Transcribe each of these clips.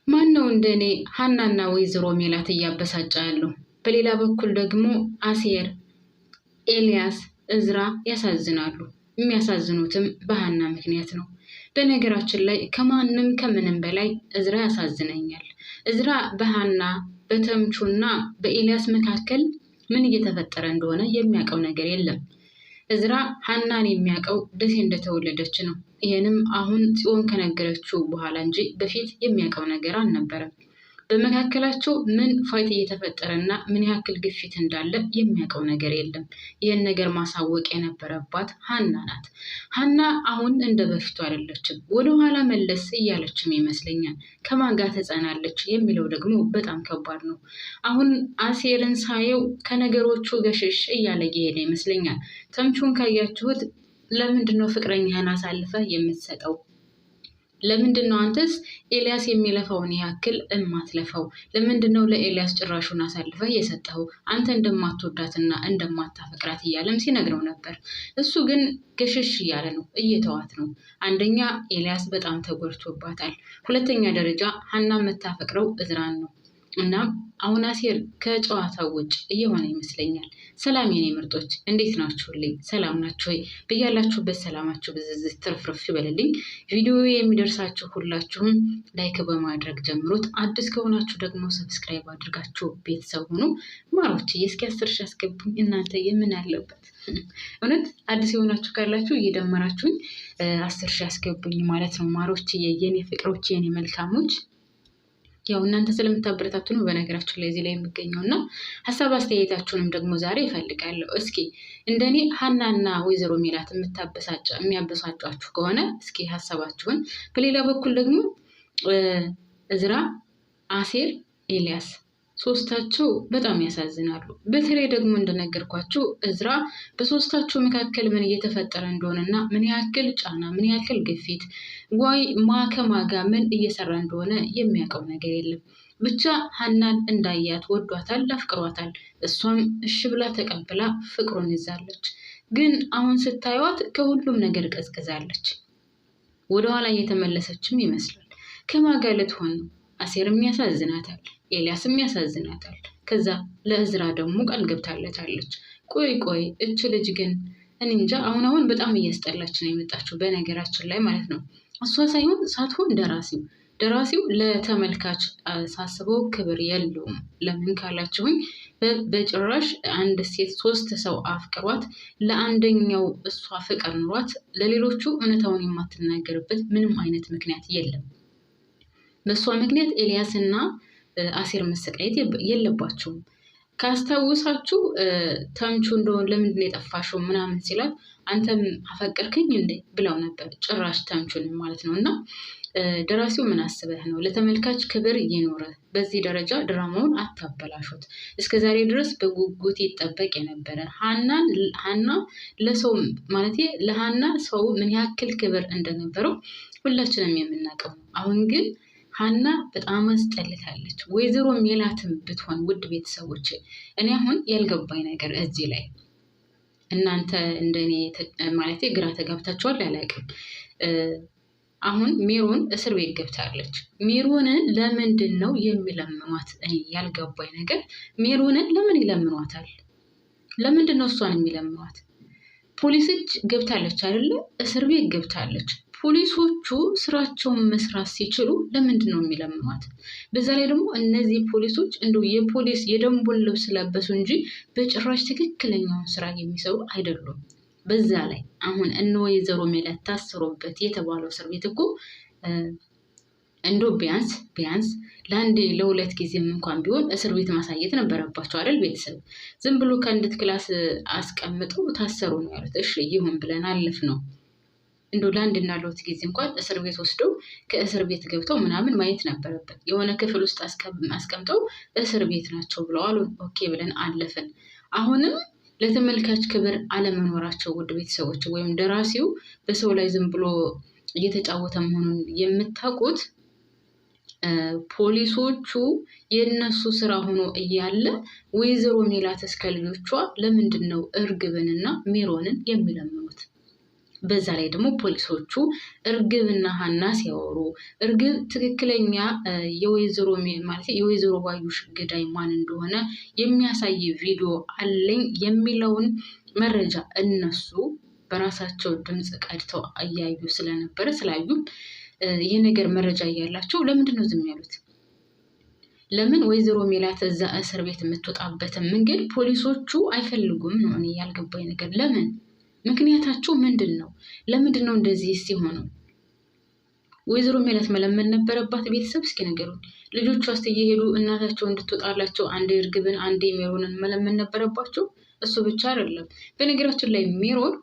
ማን ነው እንደኔ ሀናና ወይዘሮ ሜላት እያበሳጫ ያለው? በሌላ በኩል ደግሞ አሴር፣ ኤልያስ፣ እዝራ ያሳዝናሉ። የሚያሳዝኑትም በሀና ምክንያት ነው። በነገራችን ላይ ከማንም ከምንም በላይ እዝራ ያሳዝነኛል። እዝራ በሀና በተምቹና በኤልያስ መካከል ምን እየተፈጠረ እንደሆነ የሚያውቀው ነገር የለም። እዝራ ሀናን የሚያውቀው ደሴ እንደተወለደች ነው። ይህንም አሁን ጽዮን ከነገረችው በኋላ እንጂ በፊት የሚያውቀው ነገር አልነበረም። በመካከላቸው ምን ፋይት እየተፈጠረና ምን ያክል ግፊት እንዳለ የሚያውቀው ነገር የለም። ይህን ነገር ማሳወቅ የነበረባት ሀና ናት። ሀና አሁን እንደ በፊቱ አይደለችም። ወደኋላ መለስ እያለችም ይመስለኛል። ከማን ጋር ትጸናለች የሚለው ደግሞ በጣም ከባድ ነው። አሁን አሴርን ሳየው ከነገሮቹ ገሸሽ እያለ እየሄደ ይመስለኛል። ተምቹን ካያችሁት ለምንድነው ፍቅረኛህን አሳልፈህ የምትሰጠው? ለምንድነው አንተስ ኤልያስ የሚለፋውን ያክል እማትለፋው? ለምንድነው ለኤልያስ ጭራሹን አሳልፈህ የሰጠኸው? አንተ እንደማትወዳትና እንደማታፈቅራት እያለም ሲነግረው ነበር። እሱ ግን ገሸሽ እያለ ነው፣ እየተዋት ነው። አንደኛ ኤልያስ በጣም ተጎድቶባታል። ሁለተኛ ደረጃ ሀና የምታፈቅረው እዝራን ነው። እና አሁን አሴር ከጨዋታው ውጭ እየሆነ ይመስለኛል። ሰላም የኔ ምርጦች እንዴት ናችሁልኝ? ሰላም ናችሁ ወይ? በያላችሁበት ሰላማችሁ ብዝዝት ትርፍርፍ ይበልልኝ። ቪዲዮ የሚደርሳችሁ ሁላችሁም ላይክ በማድረግ ጀምሩት። አዲስ ከሆናችሁ ደግሞ ሰብስክራይብ አድርጋችሁ ቤተሰብ ሁኑ። ማሮችዬ እስኪ 10 ሺህ አስገቡኝ። እናንተ የምን አለበት? እውነት አዲስ የሆናችሁ ካላችሁ እየደመራችሁኝ 10 ሺህ አስገቡኝ ማለት ነው ማሮችዬ፣ የኔ ፍቅሮች፣ የኔ መልካሞች። ያው እናንተ ስለምታበረታቱ ነው በነገራችን ላይ እዚህ ላይ የሚገኘው እና ሀሳብ አስተያየታችሁንም ደግሞ ዛሬ እፈልጋለሁ። እስኪ እንደኔ ሀናና ወይዘሮ ሜላት የሚያበሳጫችሁ ከሆነ እስኪ ሀሳባችሁን። በሌላ በኩል ደግሞ እዝራ፣ አሴር፣ ኤልያስ ሶስታቸው በጣም ያሳዝናሉ። በተለይ ደግሞ እንደነገርኳችሁ እዝራ በሶስታቸው መካከል ምን እየተፈጠረ እንደሆነና ምን ያክል ጫና፣ ምን ያክል ግፊት ወይ ማከማጋ ምን እየሰራ እንደሆነ የሚያውቀው ነገር የለም። ብቻ ሀናን እንዳያት ወዷታል፣ አፍቅሯታል። እሷም እሺ ብላ ተቀብላ ፍቅሩን ይዛለች። ግን አሁን ስታዩት ከሁሉም ነገር ቀዝቅዛለች። ወደኋላ እየተመለሰችም ይመስላል። ከማጋ ልትሆን ነው? አሴርም ያሳዝናታል፣ ኤልያስም ያሳዝናታል። ከዛ ለእዝራ ደግሞ ቃል ገብታለታለች። ቆይ እች ልጅ ግን እኔ እንጃ አሁን በጣም እያስጠላች ነው የመጣችው በነገራችን ላይ ማለት ነው። እሷ ሳትሆን ደራሲው ለተመልካች ሳስበው ክብር የለውም። ለምን ካላችሁኝ በጭራሽ አንድ ሴት 3 ሰው አፍቅሯት ለአንደኛው እሷ ፍቅር ኑሯት ለሌሎቹ እውነታውን የማትናገርበት ምንም አይነት ምክንያት የለም። በእሷ ምክንያት ኤልያስና አሴር መሰቃየት የለባቸውም። ካስታውሳችሁ ተምቹ እንደሆን ለምንድን የጠፋሽው ምናምን ሲላት አንተም አፈቀርከኝ እንዴ ብለው ነበር። ጭራሽ ተምቹን ማለት ነው። እና ደራሲው ምን አስበህ ነው? ለተመልካች ክብር እየኖረ በዚህ ደረጃ ድራማውን አታበላሹት። እስከዛሬ ድረስ በጉጉት ይጠበቅ የነበረ ሀና ለሰው ማለት ለሀና ሰው ምን ያክል ክብር እንደነበረው ሁላችንም የምናውቀው ነው። አሁን ግን ሀና በጣም አስጠልታለች። ወይዘሮ ሜላትም ብትሆን ውድ ቤተሰቦች እኔ አሁን ያልገባኝ ነገር እዚህ ላይ እናንተ እንደኔ ማለት ግራ ተጋብታችኋል አላውቅም። አሁን ሜሮን እስር ቤት ገብታለች። ሜሮንን ለምንድን ነው የሚለምኗት? ያልገባኝ ነገር ሜሮንን ለምን ይለምኗታል? ለምንድን ነው እሷን የሚለምኗት? ፖሊስ እጅ ገብታለች አይደለ? እስር ቤት ገብታለች። ፖሊሶቹ ስራቸውን መስራት ሲችሉ ለምንድን ነው የሚለምኗት? በዛ ላይ ደግሞ እነዚህ ፖሊሶች እንደው የፖሊስ የደንቡን ልብስ ለበሱ እንጂ በጭራሽ ትክክለኛውን ስራ የሚሰሩ አይደሉም። በዛ ላይ አሁን እነ ወይዘሮ ሜላት ታስሮበት የተባለው እስር ቤት እኮ እንደው ቢያንስ ለአንድ ለሁለት ጊዜም እንኳን ቢሆን እስር ቤት ማሳየት ነበረባቸው አይደል? ቤተሰብ ዝም ብሎ ከአንዲት ክላስ አስቀምጠው ታሰሩ ነው ያሉት። እሺ ይሁን ብለን አለፍ ነው። እንደው ለአንድና ለሁለት ጊዜ እንኳን እስር ቤት ወስደው ከእስር ቤት ገብተው ምናምን ማየት ነበረበት። የሆነ ክፍል ውስጥ አስቀምጠው እስር ቤት ናቸው ብለዋል። ኦኬ ብለን አለፍን። አሁንም ለተመልካች ክብር አለመኖራቸው ውድ ቤተሰቦች፣ ወይም ደራሲው በሰው ላይ ዝም ብሎ እየተጫወተ መሆኑን የምታውቁት ፖሊሶቹ የነሱ ስራ ሆኖ እያለ ወይዘሮ ሜላት እስከ ልጆቿ ለምንድን ነው እርግብንና ሜሮንን የሚለምኑት? በዛ ላይ ደግሞ ፖሊሶቹ እርግብና ሀና ሲያወሩ እርግብ ትክክለኛ የወይዘሮ ባዩሽ ገዳይ ማን እንደሆነ የሚያሳይ ቪዲዮ አለኝ የሚለውን መረጃ እነሱ በራሳቸው ድምፅ ቀድተው እያዩ ስላዩ ይህ ነገር መረጃ እያላቸው ለምንድን ነው ዝም ያሉት? ለምን ወይዘሮ ሜላት እዛ እስር ቤት የምትወጣበትን መንገድ ፖሊሶቹ አይፈልጉም ነው እኔ ያልገባኝ ነገር። ለምን? ምክንያታቸው ምንድን ነው? ለምንድን ነው እንደዚህ ሲሆነው? ወይዘሮ ሜላት መለመን ነበረባት ቤተሰብ? እስኪ ነገሩን። ልጆቿ ውስጥ እየሄዱ እናታቸው እንድትወጣላቸው አንዴ እርግብን አንዴ ሜሮንን መለመን ነበረባቸው? እሱ ብቻ አይደለም። በነገራችን ላይ ሜሮን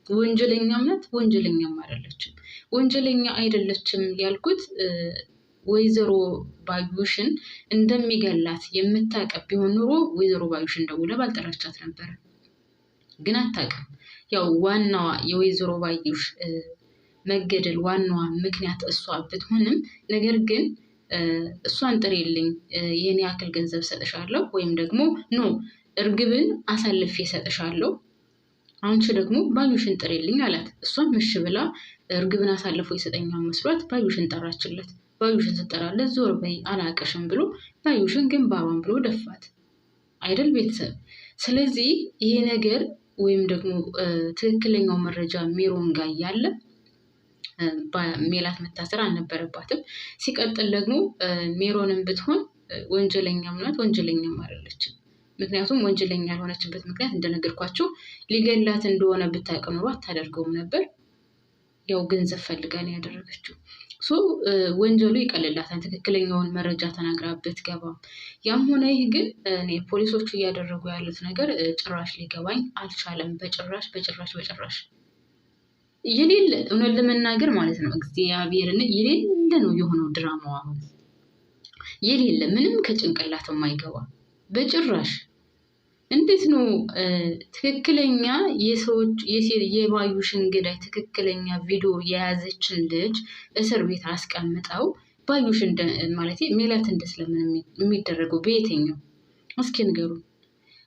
ወንጀለኛም ናት፣ ወንጀለኛም አይደለችም። ወንጀለኛ አይደለችም ያልኩት ወይዘሮ ባዩሽን እንደሚገላት የምታውቅ ቢሆን ኑሮ ወይዘሮ ባዩሽን ደውላ ባልጠራቻት ነበረ። ግን አታውቅም። ያው ዋናዋ የወይዘሮ ባዩሽ መገደል ዋናዋ ምክንያት እሷ ብትሆንም ነገር ግን እሷን ጥሪልኝ የኔ ያክል ገንዘብ ሰጥሻለሁ ወይም ደግሞ ኖ እርግብን አሳልፌ ሰጥሻለሁ አንቺ ደግሞ ባዩሽን ጥሪልኝ አላት። እሷም እሺ ብላ እርግብን አሳልፎ ይሰጠኛል መስሏት ባዩሽን ጠራችለት። ባዩሽን ስጠራለት ዞር በይ አላቀሽም ብሎ ባዩሽን ግንባሯን ብሎ ደፋት አይደል ቤተሰብ? ስለዚህ ይሄ ነገር ወይም ደግሞ ትክክለኛው መረጃ ሜሮን ጋር ያለ ሜላት መታሰር አልነበረባትም። ሲቀጥል ደግሞ ሜሮንን ብትሆን ወንጀለኛም ናት፣ ወንጀለኛም አይደለችም። ምክንያቱም ወንጀለኛ ያልሆነችበት ምክንያት እንደነገርኳቸው ሊገላት እንደሆነ ብታውቅ ኖሮ አታደርገውም ነበር። ያው ገንዘብ ፈልጋ ነው ያደረገችው። ወንጀሉ ይቀልላታል ትክክለኛውን መረጃ ተናግራ ብትገባም። ያም ሆነ ይህ ግን እኔ ፖሊሶቹ እያደረጉ ያሉት ነገር ጭራሽ ሊገባኝ አልቻለም። በጭራሽ የሌለ እውነት ለመናገር ማለት ነው እግዚአብሔርን የሌለ ነው የሆነው ድራማው። አሁን የሌለ ምንም ከጭንቅላት የማይገባ በጭራሽ። እንዴት ነው ትክክለኛ የባዩሽን ገዳይ ትክክለኛ ቪዲዮ የያዘችን ልጅ እስር ቤት አስቀምጠው ባዩሽ ማለት ሜላት እንደስለምን የሚደረገው በየትኛው? እስኪ ንገሩ።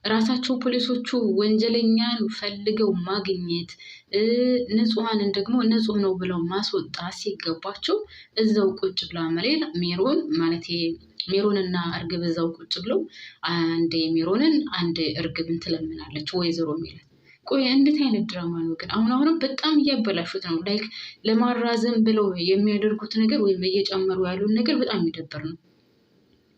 ራሳቸው ፖሊሶቹ ወንጀለኛን ፈልገው ማግኘት ንጹሃንን ደግሞ ንጹህ ነው ብለው ማስወጣት ሲገባቸው እዛው ቁጭ ብላ መሌላ ሜሮን ማለት ሜሮንና እርግብ እዛው ቁጭ ብለው አንዴ ሜሮንን አንዴ እርግብን ትለምናለች ወይዘሮ ሜላት። ቆይ እንዴት አይነት ድራማ ነው ግን? አሁንም በጣም እያበላሹት ነው። ላይክ ለማራዘም ብለው የሚያደርጉት ነገር ወይም እየጨመሩ ያሉን ነገር በጣም የሚደብር ነው።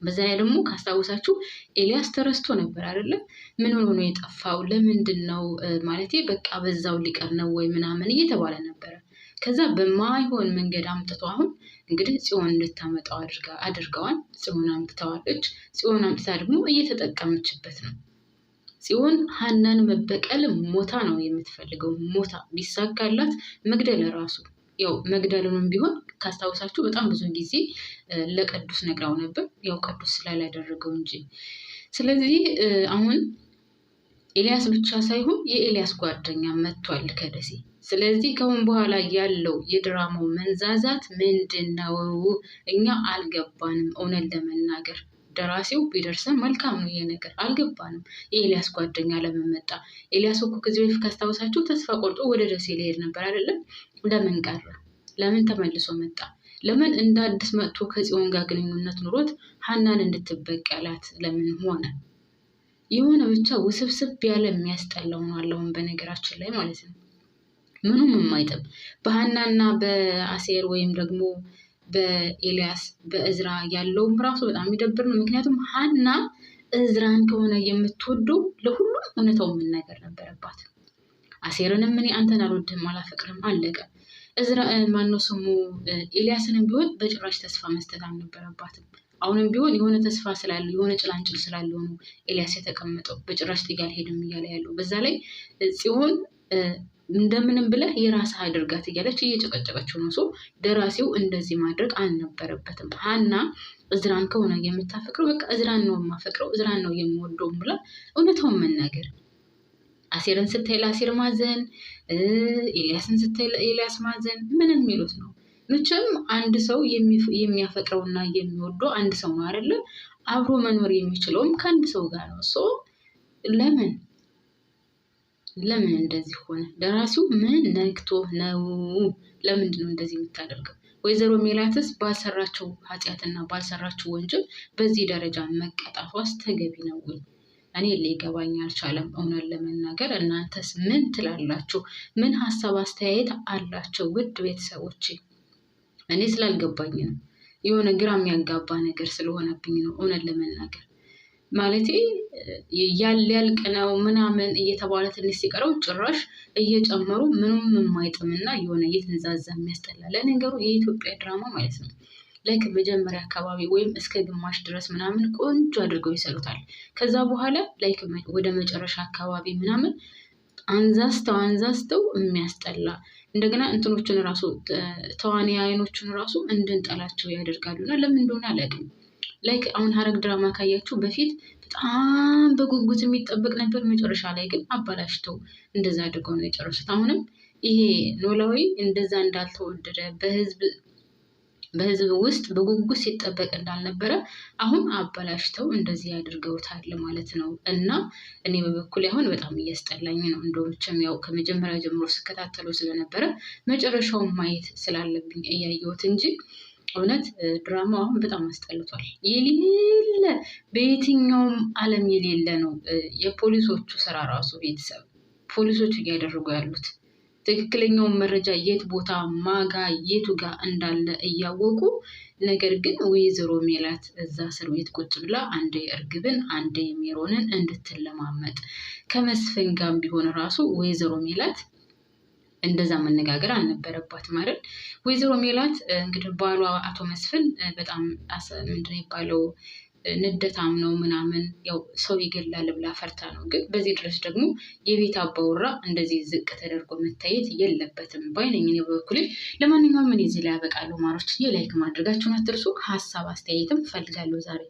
በዛ ላይ ደግሞ ካስታወሳችሁ ኤልያስ ተረስቶ ነበር አይደለ? ምን ሆኖ ነው የጠፋው? ለምንድን ነው ማለት በቃ በዛው ሊቀር ነው ወይ ምናምን እየተባለ ነበረ። ከዛ በማይሆን መንገድ አምጥቶ አሁን እንግዲህ ጽዮን እንድታመጣው አድርገዋል። ጽዮን አምጥተዋለች። ጽዮን አምጥታ ደግሞ እየተጠቀመችበት ነው። ጽዮን ሀናን መበቀል ሞታ ነው የምትፈልገው። ሞታ ቢሳካላት መግደል ራሱ ያው መግደሉንም ቢሆን ካስታወሳችሁ በጣም ብዙ ጊዜ ለቅዱስ ነግራው ነበር። ያው ቅዱስ ስላላደረገው እንጂ። ስለዚህ አሁን ኤልያስ ብቻ ሳይሆን የኤልያስ ጓደኛ መጥቷል ከደሴ። ስለዚህ ከአሁን በኋላ ያለው የድራማው መንዛዛት ምንድነው? እኛ አልገባንም። እውነት ለመናገር ደራሲው ቢደርሰን መልካም ነው። ይሄ ነገር አልገባንም። የኤልያስ ጓደኛ ለምን መጣ? ኤልያስ እኮ ከዚህ በፊት ካስታወሳችሁ ተስፋ ቆርጦ ወደ ደሴ ሊሄድ ነበር አይደለም? ለምን ቀረ? ለምን ተመልሶ መጣ? ለምን እንደ አዲስ መጥቶ ከጽዮን ጋር ግንኙነት ኑሮት ሀናን እንድትበቀላት ለምን ሆነ? የሆነ ብቻ ውስብስብ ያለ የሚያስጠላው ነው አለውን በነገራችን ላይ ማለት ነው። ምኑም የማይጥም በሀናና በአሴር ወይም ደግሞ በኤልያስ በእዝራ ያለውም ራሱ በጣም የሚደብር ነው። ምክንያቱም ሀና እዝራን ከሆነ የምትወደው ለሁሉም እውነታው መናገር ነበረባት። አሴርንም እኔ አንተን አልወድህም አላፈቅርም አለቀ። እዝራ ማነው ስሙ ኤልያስንም ቢሆን በጭራሽ ተስፋ መስጠት አልነበረባትም። አሁንም ቢሆን የሆነ ተስፋ ስላለው የሆነ ጭላንጭል ስላለው ነው ኤልያስ የተቀመጠው። በጭራሽ ጥዬ አልሄድም እያለ ያለው። በዛ ላይ ጽዮን እንደምንም ብለህ የራስህ አድርጋት እያለች እየጨቀጨቀችው ነው። ሰው ደራሲው እንደዚህ ማድረግ አልነበረበትም። ሀና እዝራን ከሆነ የምታፈቅረው በቃ እዝራን ነው የማፈቅረው እዝራን ነው የምወደው ብላ እውነታውን መናገር። አሴርን ስታይ ለአሴር ማዘን፣ ኤልያስን ስታይ ለኤልያስ ማዘን ምንም የሚሉት ነው። መቼም አንድ ሰው የሚያፈቅረውና የሚወደው አንድ ሰው ነው አይደለ? አብሮ መኖር የሚችለውም ከአንድ ሰው ጋር ነው። ለምን ለምን እንደዚህ ሆነ? ደራሲው ምን ነክቶ ነው? ለምንድን ነው እንደዚህ የምታደርገው? ወይዘሮ ሜላትስ ባልሰራቸው ኃጢአትና ባልሰራቸው ወንጀል በዚህ ደረጃ መቀጣቷስ ተገቢ ነው ወይ? እኔ ሊገባኝ አልቻለም። እውነት ለመናገር እናንተስ ምን ትላላችሁ? ምን ሀሳብ አስተያየት አላቸው? ውድ ቤተሰቦቼ እኔ ስላልገባኝ ነው። የሆነ ግራ የሚያጋባ ነገር ስለሆነብኝ ነው እውነት ለመናገር ማለቴ ያልቅ ነው ምናምን እየተባለ ትንሽ ሲቀረው ጭራሽ እየጨመሩ ምንም የማይጥምና የሆነ እየተንዛዛ የሚያስጠላ። ለነገሩ የኢትዮጵያ ድራማ ማለት ነው ላይክ መጀመሪያ አካባቢ ወይም እስከ ግማሽ ድረስ ምናምን ቆንጆ አድርገው ይሰሩታል። ከዛ በኋላ ላይክ ወደ መጨረሻ አካባቢ ምናምን አንዛዝተው የሚያስጠላ እንደገና እንትኖችን ራሱ ተዋናዮቹን ራሱ እንድንጠላቸው ያደርጋሉና ለምን እንደሆነ አላውቅም። ላይክ አሁን ሐረግ ድራማ ካያችሁ በፊት በጣም በጉጉት የሚጠበቅ ነበር። መጨረሻ ላይ ግን አባላሽተው እንደዛ አድርገው ነው የጨረሱት። አሁንም ይሄ ኖላዊ እንደዛ እንዳልተወደደ በህዝብ ውስጥ በጉጉት ሲጠበቅ እንዳልነበረ አሁን አባላሽተው እንደዚህ ያድርገውታል ማለት ነው። እና እኔ በበኩሌ አሁን በጣም እያስጠላኝ ነው። እንደውም ያው ከመጀመሪያ ጀምሮ ስከታተለው ስለነበረ መጨረሻውን ማየት ስላለብኝ እያየሁት እንጂ እውነት ድራማው አሁን በጣም አስጠልቷል። የሌለ በየትኛውም ዓለም የሌለ ነው የፖሊሶቹ ስራ ራሱ። ቤተሰብ ፖሊሶቹ እያደረጉ ያሉት ትክክለኛውን መረጃ የት ቦታ ማጋ የቱ ጋር እንዳለ እያወቁ ነገር ግን ወይዘሮ ሜላት እዛ እስር ቤት ቁጭ ብላ አንዴ እርግብን አንዴ ሜሮንን እንድትለማመጥ ከመስፍን ጋር ቢሆን ራሱ ወይዘሮ ሜላት እንደዛ መነጋገር አልነበረባትም አይደል? ወይዘሮ ሜላት እንግዲህ ባሏ አቶ መስፍን በጣም ምንድን የሚባለው ንደታም ነው ምናምን ያው ሰው ይገላል ብላ ፈርታ ነው። ግን በዚህ ድረስ ደግሞ የቤት አባወራ እንደዚህ ዝቅ ተደርጎ መታየት የለበትም ባይነኝ እኔ በበኩሌ። ለማንኛውም እኔ እዚህ ላይ ያበቃለሁ ማሮች። ላይክ ማድረጋችሁን አትርሱ። ሀሳብ አስተያየትም ፈልጋለሁ ዛሬ